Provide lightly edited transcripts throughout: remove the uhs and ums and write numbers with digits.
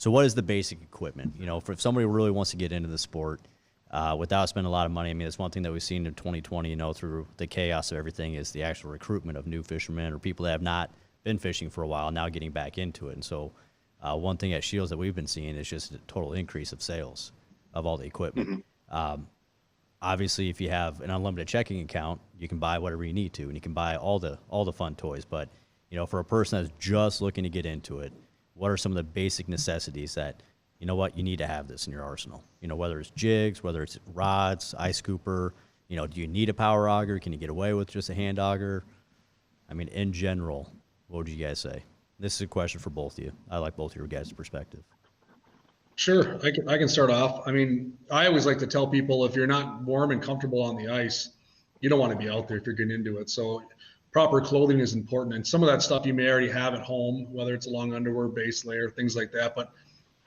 So what is the basic equipment? You know, for if somebody really wants to get into the sport without spending a lot of money, I mean, it's one thing that we've seen in 2020, you know, through the chaos of everything is the actual recruitment of new fishermen or people that have not been fishing for a while now getting back into it. And so one thing at SCHEELS that we've been seeing is just a total increase of sales of all the equipment. Obviously, if you have an unlimited checking account, you can buy whatever you need to, and you can buy all the fun toys. But you know, for a person that's just looking to get into it, what are some of the basic necessities that, you know what, you need to have this in your arsenal? You know, whether it's jigs, whether it's rods, ice scooper. You know, do you need a power auger? Can you get away with just a hand auger? I mean, in general, what would you guys say? This is a question for both of you. I like both of your guys' perspective. Sure, I can start off. I mean, I always like to tell people if you're not warm and comfortable on the ice, you don't want to be out there if you're getting into it. So proper clothing is important. And some of that stuff you may already have at home, whether it's a long underwear, base layer, things like that. But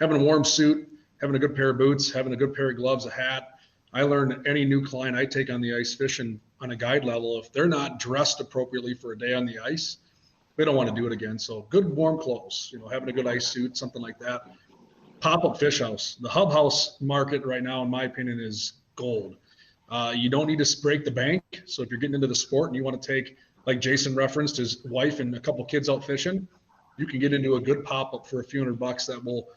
having a warm suit, having a good pair of boots, having a good pair of gloves, a hat. I learn any new client I take on the ice fishing on a guide level, if they're not dressed appropriately for a day on the ice, they don't want to do it again. So good warm clothes, you know, having a good ice suit, something like that. Pop-up fish house. The hub house market right now, in my opinion, is gold. You don't need to break the bank. So if you're getting into the sport and you want to take, like Jason referenced, his wife and a couple kids out fishing, you can get into a good pop-up for a few $100 that will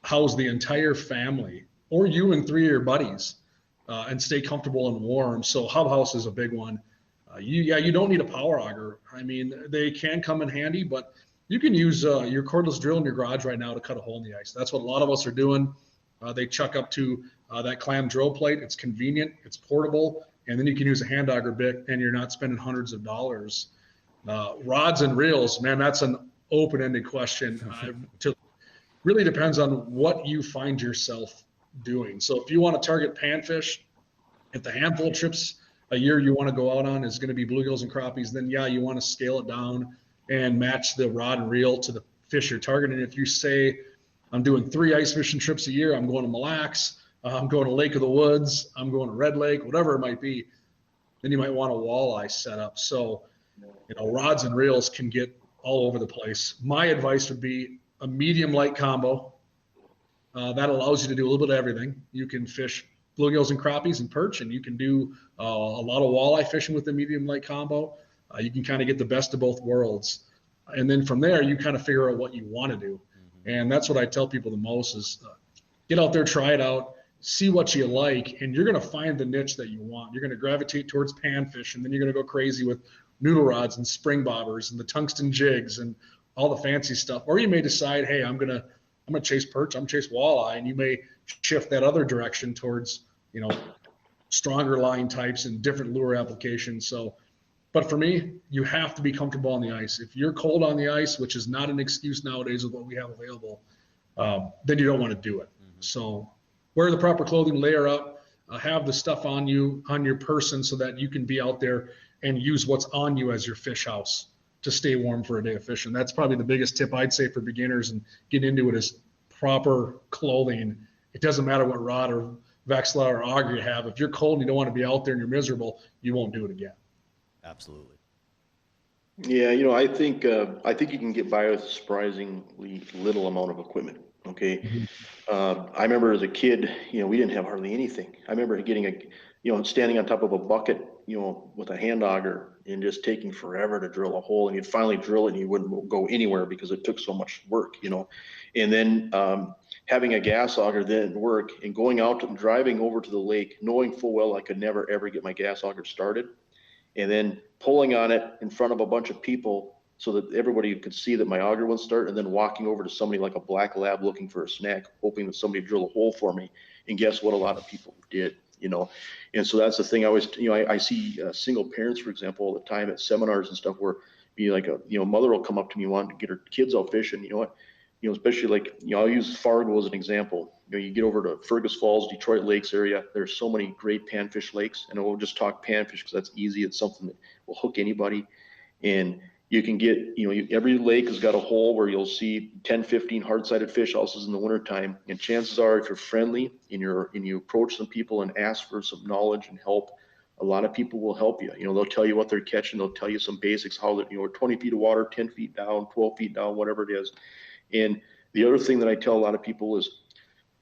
house the entire family or you and 3 of your buddies and stay comfortable and warm. So hub house is a big one. You don't need a power auger. I mean, they can come in handy, but you can use your cordless drill in your garage right now to cut a hole in the ice. That's what a lot of us are doing. They chuck up to that CLAM drill plate. It's convenient, it's portable, and then you can use a hand auger bit and you're not spending hundreds of dollars. Rods and reels, man, that's an open-ended question. Really depends on what you find yourself doing. So if you want to target panfish, if the handful of trips a year you want to go out on is going to be bluegills and crappies, then yeah, you want to scale it down and match the rod and reel to the fish you're targeting. If you say, I'm doing 3 ice fishing trips a year, I'm going to Mille Lacs, I'm going to Lake of the Woods, I'm going to Red Lake, whatever it might be, then you might want a walleye setup. So, you know, rods and reels can get all over the place. My advice would be a medium light combo. That allows you to do a little bit of everything. You can fish bluegills and crappies and perch, and you can do a lot of walleye fishing with the medium light combo. You can kind of get the best of both worlds. And then from there, you kind of figure out what you want to do. And that's what I tell people the most is get out there, try it out, see what you like, and you're going to find the niche that you want. You're going to gravitate towards panfish, and then you're going to go crazy with noodle rods and spring bobbers and the tungsten jigs and all the fancy stuff. Or you may decide, hey, I'm going to chase perch, I'm going to chase walleye, and you may shift that other direction towards, you know, stronger line types and different lure applications. So, but for me, you have to be comfortable on the ice. If you're cold on the ice, which is not an excuse nowadays with what we have available, then you don't want to do it. So wear the proper clothing, layer up, have the stuff on you, on your person, so that you can be out there and use what's on you as your fish house to stay warm for a day of fishing. That's probably the biggest tip I'd say for beginners and get into it is proper clothing. It doesn't matter what rod or Vexla or auger you have. If you're cold and you don't want to be out there and you're miserable, you won't do it again. Absolutely. Yeah, you know, I think you can get by with surprisingly little amount of equipment. Okay, I remember as a kid, you know, we didn't have hardly anything. I remember getting standing on top of a bucket, you know, with a hand auger and just taking forever to drill a hole, and you'd finally drill it and you wouldn't go anywhere because it took so much work, you know. And then having a gas auger didn't work, and going out and driving over to the lake, knowing full well I could never ever get my gas auger started, and then pulling on it in front of a bunch of people so that everybody could see that my auger wouldn't start, and then walking over to somebody like a black lab looking for a snack, hoping that somebody would drill a hole for me. And guess what? A lot of people did, you know. And so that's the thing. I always, you know, I see single parents, for example, all the time at seminars and stuff where be like mother will come up to me wanting to get her kids out fishing. You know what? You know, especially like, you know, I'll use Fargo as an example. You know, you get over to Fergus Falls, Detroit Lakes area. There's so many great panfish lakes, and we'll just talk panfish because that's easy. It's something that will hook anybody. And you can get, you know, every lake has got a hole where you'll see 10, 15 hard-sided fish houses in the wintertime. And chances are, if you're friendly and you approach some people and ask for some knowledge and help, a lot of people will help you. You know, they'll tell you what they're catching. They'll tell you some basics, how that, you know, 20 feet of water, 10 feet down, 12 feet down, whatever it is. And The other thing that I tell a lot of people is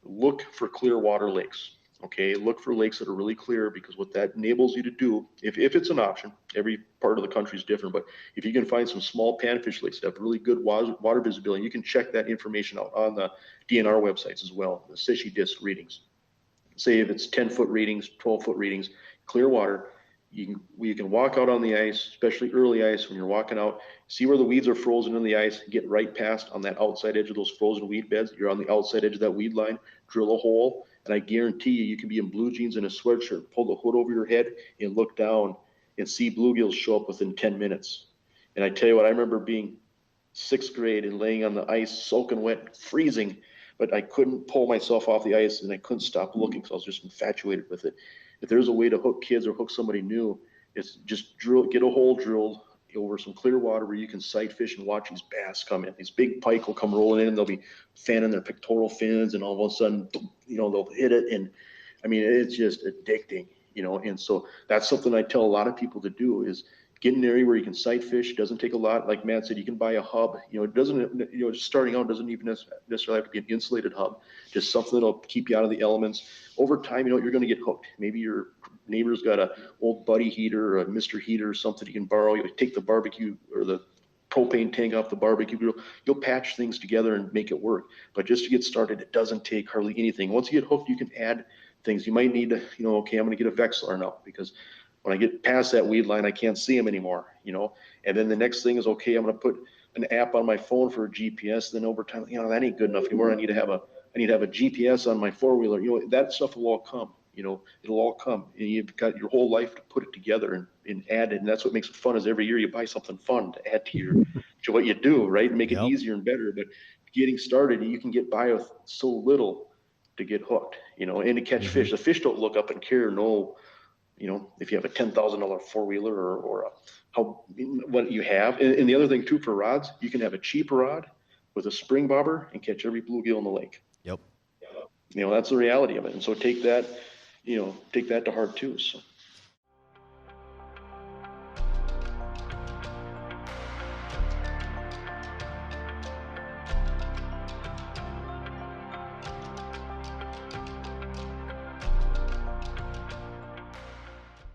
look for clear water lakes. Okay, look for lakes that are really clear, because what that enables you to do, if it's an option, every part of the country is different, but if you can find some small panfish lakes that have really good water visibility, you can check that information out on the DNR websites as well, the SCHEELS disc readings. Say if it's 10-foot readings, 12-foot readings, clear water, you can walk out on the ice, especially early ice, when you're walking out, see where the weeds are frozen in the ice, get right past on that outside edge of those frozen weed beds. You're on the outside edge of that weed line, drill a hole, and I guarantee you, you can be in blue jeans and a sweatshirt, pull the hood over your head and look down and see bluegills show up within 10 minutes. And I tell you what, I remember being 6th grade and laying on the ice, soaking wet, freezing, but I couldn't pull myself off the ice, and I couldn't stop looking because I was just infatuated with it. If there's a way to hook kids or hook somebody new, it's just get a hole drilled over some clear water where you can sight fish and watch these bass come in. These big pike will come rolling in, and they'll be fanning their pectoral fins, and all of a sudden, they'll hit it. And I mean, it's just addicting, and so that's something I tell a lot of people to do, is get in an area where you can sight fish. It doesn't take a lot. Like Matt said, you can buy a hub. It doesn't, just starting out doesn't even necessarily have to be an insulated hub, just something that'll keep you out of the elements. Over time, you're going to get hooked. Maybe your neighbor's got a old buddy heater or a Mr. Heater or something you can borrow. You take the barbecue or the propane tank off the barbecue grill. You'll patch things together and make it work. But just to get started, it doesn't take hardly anything. Once you get hooked, you can add things. You might need to, okay, I'm going to get a Vexlar now, because when I get past that weed line, I can't see them anymore, and then the next thing is, okay, I'm going to put an app on my phone for a GPS. Then over time, that ain't good enough anymore. I need to have a GPS on my 4-wheeler. That stuff will all come, it'll all come. And you've got your whole life to put it together and add it. And that's what makes it fun, is every year you buy something fun to add to what you do, right? And make it easier and better. But getting started, you can get by with so little to get hooked, and to catch fish. The fish don't look up and care, if you have a $10,000 4-wheeler or what you have. And the other thing too, for rods, you can have a cheap rod with a spring bobber and catch every bluegill in the lake. Yep. That's the reality of it. And so take that to heart too. So.